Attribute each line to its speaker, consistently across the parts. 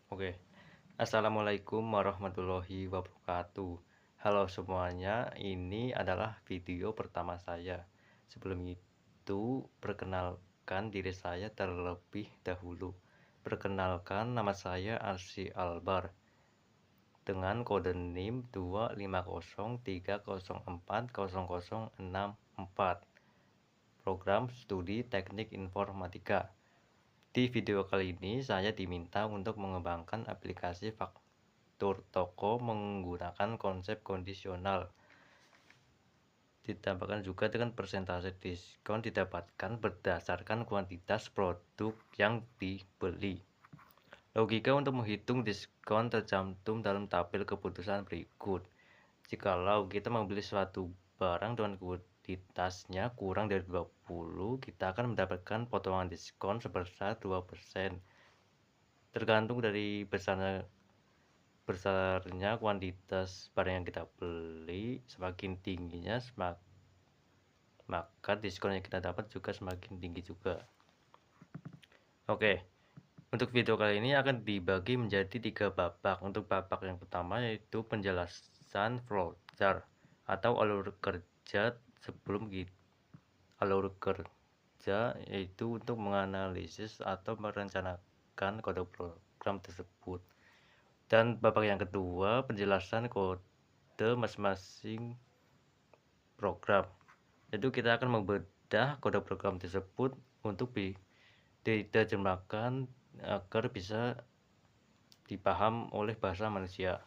Speaker 1: Oke, Assalamualaikum warahmatullahi wabarakatuh. Halo semuanya, ini adalah video pertama saya. Sebelum itu, perkenalkan diri saya terlebih dahulu. Perkenalkan, nama saya Arsy Albar dengan kode NIM 25030040064. Program Studi Teknik Informatika. Di video kali ini saya diminta untuk mengembangkan aplikasi faktur toko menggunakan konsep kondisional. Ditambahkan juga dengan persentase diskon didapatkan berdasarkan kuantitas produk yang dibeli. Logika untuk menghitung diskon tercantum dalam tabel keputusan berikut. Jikalau kita membeli suatu barang dengan kuantitasnya kurang dari 20, kita akan mendapatkan potongan diskon sebesar 2%. Tergantung dari besarnya kuantitas barang yang kita beli, semakin tingginya maka diskon yang kita dapat juga semakin tinggi juga. Oke, untuk video kali ini akan dibagi menjadi 3 babak. Untuk babak yang pertama yaitu penjelasan flowchart atau alur kerja sebelum alur kerja, yaitu untuk menganalisis atau merencanakan kode program tersebut. Dan babak yang kedua, penjelasan kode masing-masing program. Itu kita akan membedah kode program tersebut untuk diterjemahkan agar bisa dipaham oleh bahasa manusia.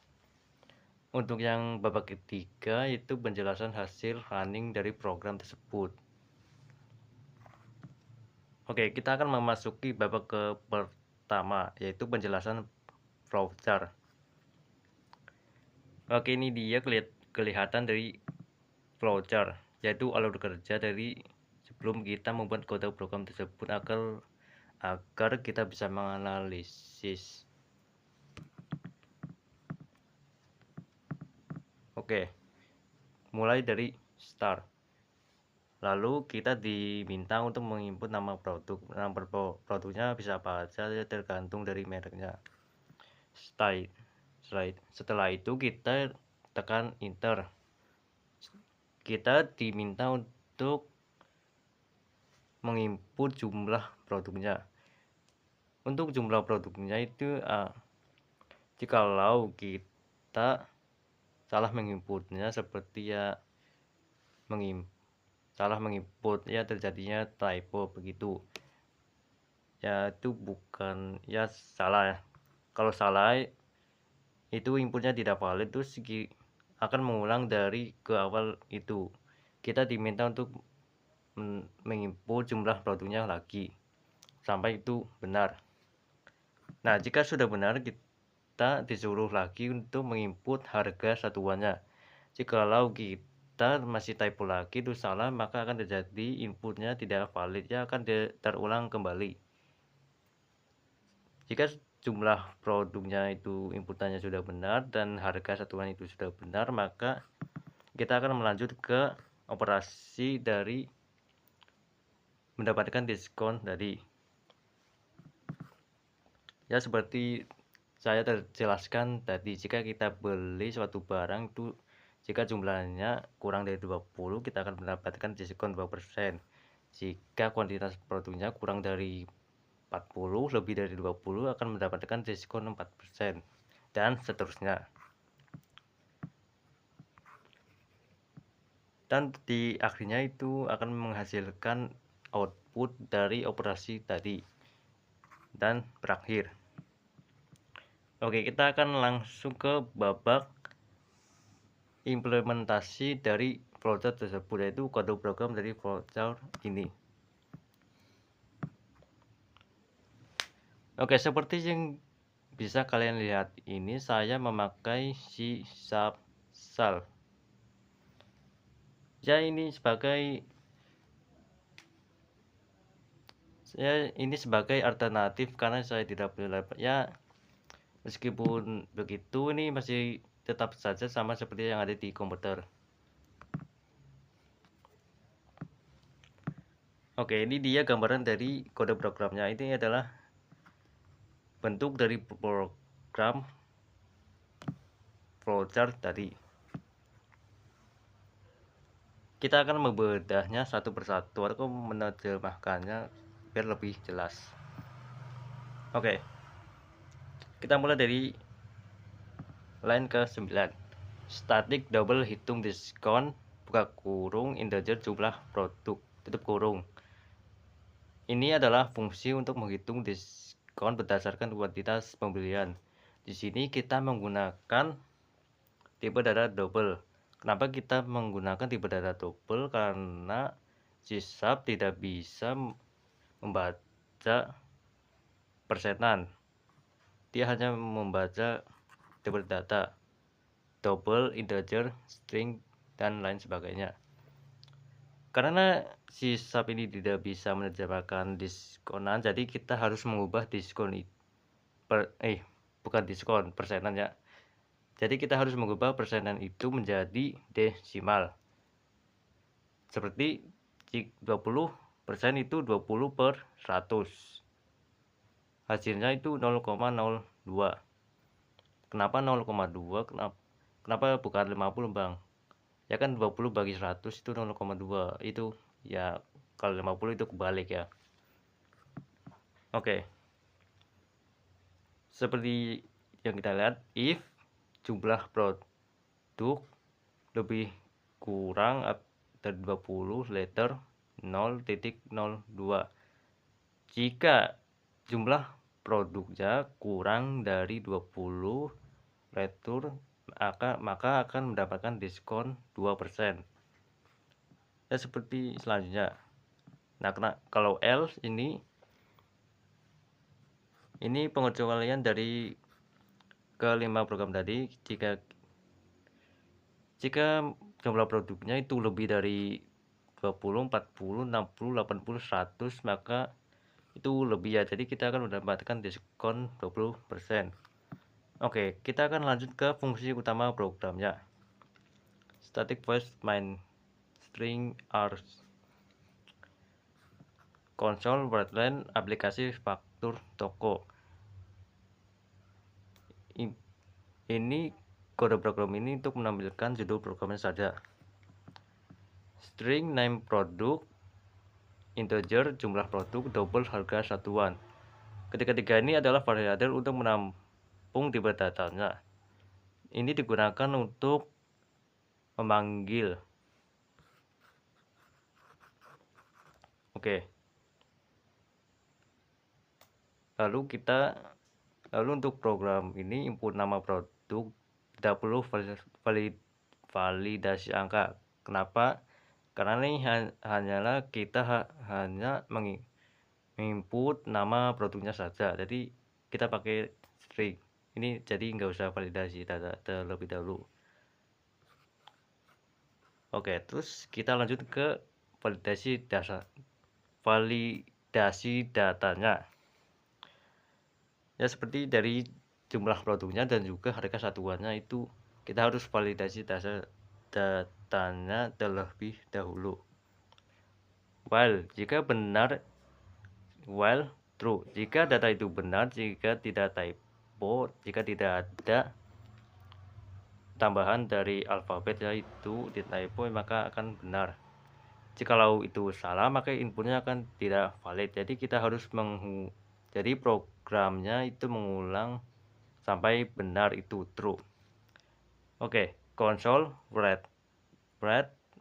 Speaker 1: Untuk yang babak ketiga itu penjelasan hasil running dari program tersebut. Oke, kita akan memasuki babak pertama, yaitu penjelasan flowchart. Oke, ini dia kelihatan dari flowchart, yaitu alur kerja dari sebelum kita membuat kode program tersebut agar kita bisa menganalisis. Oke, mulai dari start. Lalu kita diminta untuk menginput nama produk. Nama produknya bisa apa saja tergantung dari mereknya. Setelah itu kita tekan enter. Kita diminta untuk menginput jumlah produknya. Untuk jumlah produknya itu jikalau kita salah menginputnya, seperti salah menginput terjadinya typo begitu. Itu bukan salah ya. Kalau salah itu inputnya tidak valid, terus akan mengulang dari ke awal. Itu kita diminta untuk menginput jumlah produknya lagi sampai itu benar. Nah, jika sudah benar, kita disuruh lagi untuk menginput harga satuannya. Jikalau kita masih typo lagi itu salah, maka akan terjadi inputnya tidak valid, akan terulang kembali. Jika jumlah produknya itu inputannya sudah benar dan harga satuan itu sudah benar, maka kita akan melanjut ke operasi dari mendapatkan diskon tadi. Seperti saya terjelaskan tadi, jika kita beli suatu barang itu, jika jumlahnya kurang dari 20, kita akan mendapatkan diskon 2%. Jika kuantitas produknya kurang dari 40, lebih dari 20, akan mendapatkan diskon 4%, dan seterusnya. Dan di akhirnya itu akan menghasilkan output dari operasi tadi dan berakhir. Oke, kita akan langsung ke babak implementasi dari flowchart tersebut, yaitu kode program dari flowchart ini. Oke, seperti yang bisa kalian lihat ini, saya memakai C#. Ini sebagai alternatif karena saya tidak punya laptop. Meskipun begitu, ini masih tetap saja sama seperti yang ada di komputer. Oke, ini dia gambaran dari kode programnya. Ini adalah bentuk dari program flowchart tadi. Kita akan membedahnya satu persatu atau menerjemahkannya biar lebih jelas. Oke, kita mulai dari line ke-9. Static double hitung diskon buka kurung integer jumlah produk tutup kurung. Ini adalah fungsi untuk menghitung diskon berdasarkan kuantitas pembelian. Di sini kita menggunakan tipe data double. Kenapa kita menggunakan tipe data double? Karena sysub tidak bisa membaca persenan. Dia hanya membaca tipe data double, integer, string, dan lain sebagainya. Karena sysub ini tidak bisa menerjemahkan diskonan, jadi kita harus mengubah diskon bukan diskon, persenan ya. Jadi kita harus mengubah persenan itu menjadi desimal. Seperti 20% itu 20 per 100. Hasilnya itu 0,02. Kenapa 0,2? Kenapa bukan 50, Bang? Ya kan 20 bagi 100 itu 0,2. Itu ya kalau 50 itu kebalik ya. Oke. Seperti yang kita lihat, if jumlah produk lebih kurang dari 20 letter 0.02. Jika jumlah produknya kurang dari 20 letter maka akan mendapatkan diskon 2%. Ya seperti selanjutnya. Nah, kalau else ini pengecualian dari kelima program tadi. Jika jumlah produknya itu lebih dari 20, 40, 60, 80, 100 maka itu lebih ya. Jadi kita akan mendapatkan diskon 20%. Oke, kita akan lanjut ke fungsi utama programnya. Static voice main string are console wordline aplikasi faktur toko. Ini kode program ini untuk menampilkan judul programnya saja. String name produk, integer jumlah produk, double harga satuan. Ketiga ini adalah variabel untuk menampung tipe datanya. Ini digunakan untuk memanggil. Oke. Lalu untuk program ini input nama produk tidak perlu validasi angka. Kenapa? Karena ini hanyalah kita hanya menginput nama produknya saja. Jadi kita pakai string. Ini jadi nggak usah validasi data terlebih dahulu. Oke, terus kita lanjut ke validasi datanya. Ya seperti dari jumlah produknya dan juga harga satuannya itu kita harus validasi datanya terlebih dahulu. While true jika data itu benar, jika tidak typo, jika tidak ada tambahan dari alfabet yaitu di typo maka akan benar. Jikalau itu salah maka inputnya akan tidak valid. Jadi kita harus jadi programnya itu mengulang sampai benar itu true. Oke, console write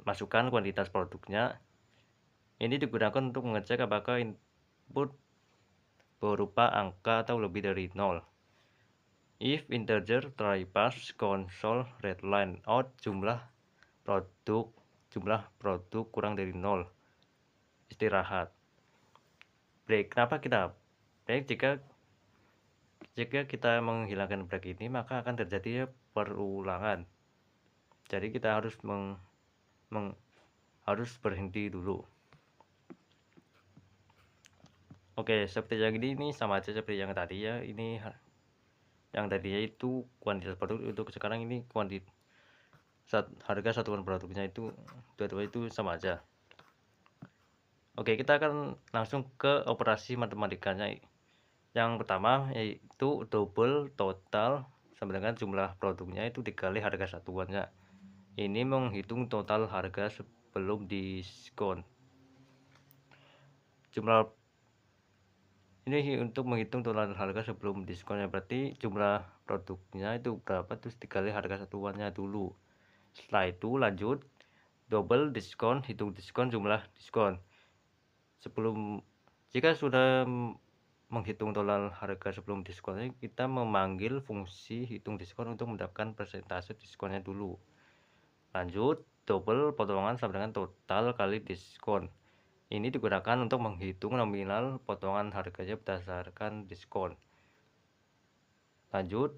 Speaker 1: masukkan kuantitas produknya. Ini digunakan untuk mengecek apakah input berupa angka atau lebih dari 0. If integer try pass console readline out jumlah produk kurang dari 0. Istirahat. Break. Kenapa kita break? Jika kita menghilangkan break ini maka akan terjadi perulangan. Jadi kita harus harus berhenti dulu. Oke, seperti yang ini sama aja seperti yang tadi ya. Ini yang tadinya itu kuantitas produk, untuk sekarang ini harga satuan produknya itu dua-dua itu sama aja. Oke, kita akan langsung ke operasi matematikanya. Yang pertama yaitu double total sama dengan jumlah produknya itu dikali harga satuannya. Ini menghitung total harga sebelum diskon. Jumlah ini untuk menghitung total harga sebelum diskonnya, berarti jumlah produknya itu berapa terus dikali harga satuannya dulu. Setelah itu lanjut double diskon, hitung diskon jumlah diskon. Jika sudah menghitung total harga sebelum diskonnya, kita memanggil fungsi hitung diskon untuk mendapatkan persentase diskonnya dulu. Lanjut double potongan sama dengan total kali diskon. Ini digunakan untuk menghitung nominal potongan harganya berdasarkan diskon. Lanjut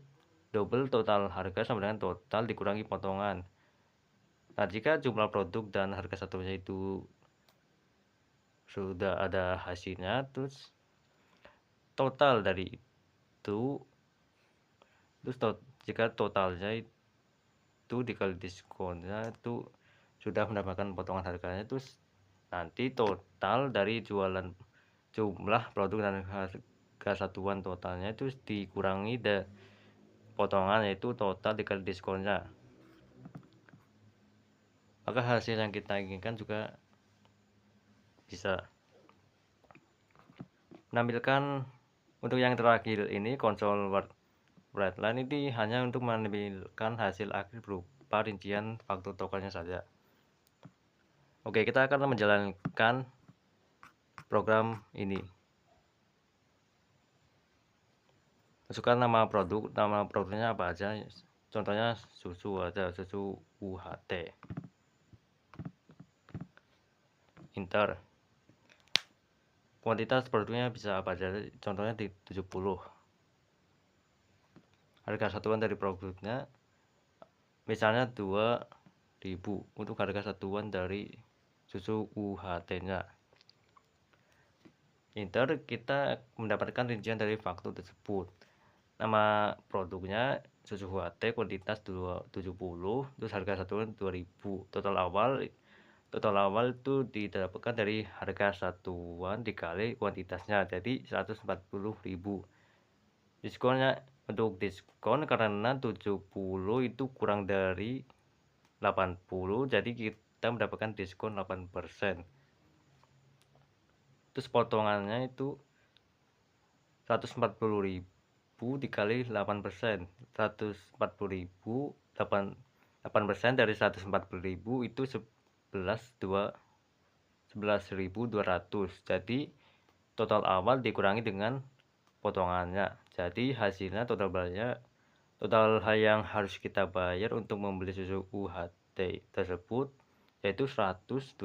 Speaker 1: double total harga sama dengan total dikurangi potongan. Nah, jika jumlah produk dan harga satunya itu sudah ada hasilnya, terus total dari itu, terus jika totalnya itu dikali diskonnya itu sudah mendapatkan potongan harganya, terus nanti total dari jumlah produk dan harga satuan totalnya itu dikurangi potongan, yaitu total dikali diskonnya. Maka hasil yang kita inginkan juga bisa. Menampilkan untuk yang terakhir ini konsol Word Brightline ini hanya untuk menampilkan hasil akhir berupa rincian faktur tokennya saja. Oke, kita akan menjalankan program ini. Masukkan nama produknya apa aja. Contohnya susu aja, susu UHT. Enter. Kuantitas produknya bisa apa aja, contohnya di 70. Harga satuan dari produknya misalnya 2.000 untuk harga satuan dari susu UHT-nya. Enter, kita mendapatkan rincian dari faktur tersebut. Nama produknya susu UHT, kuantitas 70, terus harga satuan 2.000. Total awal itu didapatkan dari harga satuan dikali kuantitasnya, jadi 140.000. Diskonnya, untuk diskon karena 70 itu kurang dari 80, jadi kita mendapatkan diskon 8%. Terus potongannya itu 140.000 dikali 8%. 140.000, 8% dari 140.000 itu 11.200. Jadi total awal dikurangi dengan potongannya. Jadi hasilnya total hal yang harus kita bayar untuk membeli susu UHT tersebut yaitu 128.800.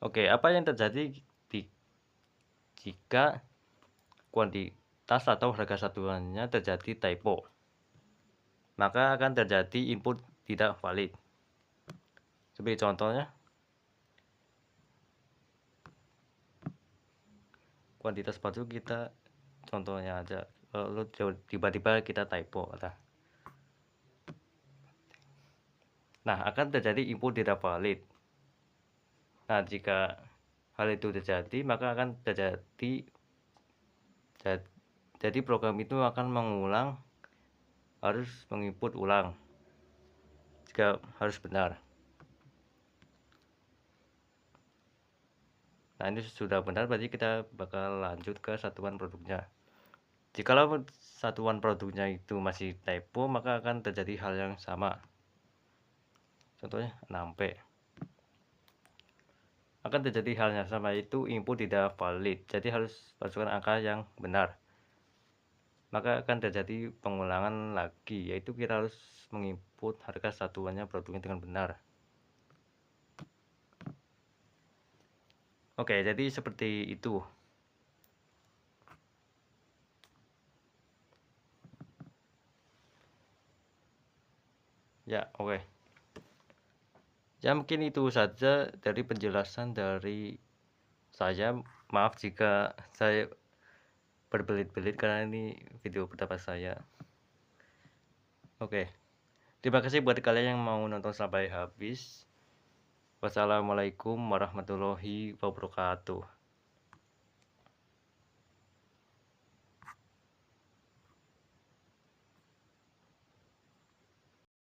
Speaker 1: Oke, apa yang terjadi jika kuantitas atau harga satuannya terjadi typo? Maka akan terjadi input tidak valid. Seperti contohnya, kuantitas batu kita contohnya aja, lalu tiba-tiba kita typo. Nah, akan terjadi input tidak valid. Nah, jika hal itu terjadi, maka akan jadi program itu akan harus menginput ulang jika harus benar. Nah, ini sudah benar, berarti kita bakal lanjut ke satuan produknya. Jikalau satuan produknya itu masih typo, maka akan terjadi hal yang sama. Contohnya 6P. Akan terjadi hal yang sama, itu input tidak valid, jadi harus masukkan angka yang benar. Maka akan terjadi pengulangan lagi, yaitu kita harus menginput harga satuannya produknya dengan benar. Oke, jadi seperti itu. Ya, oke. Ya, mungkin itu saja dari penjelasan dari saya. Maaf jika saya berbelit-belit karena ini video pertama saya. Oke. Terima kasih buat kalian yang mau nonton sampai habis. Wassalamualaikum warahmatullahi wabarakatuh.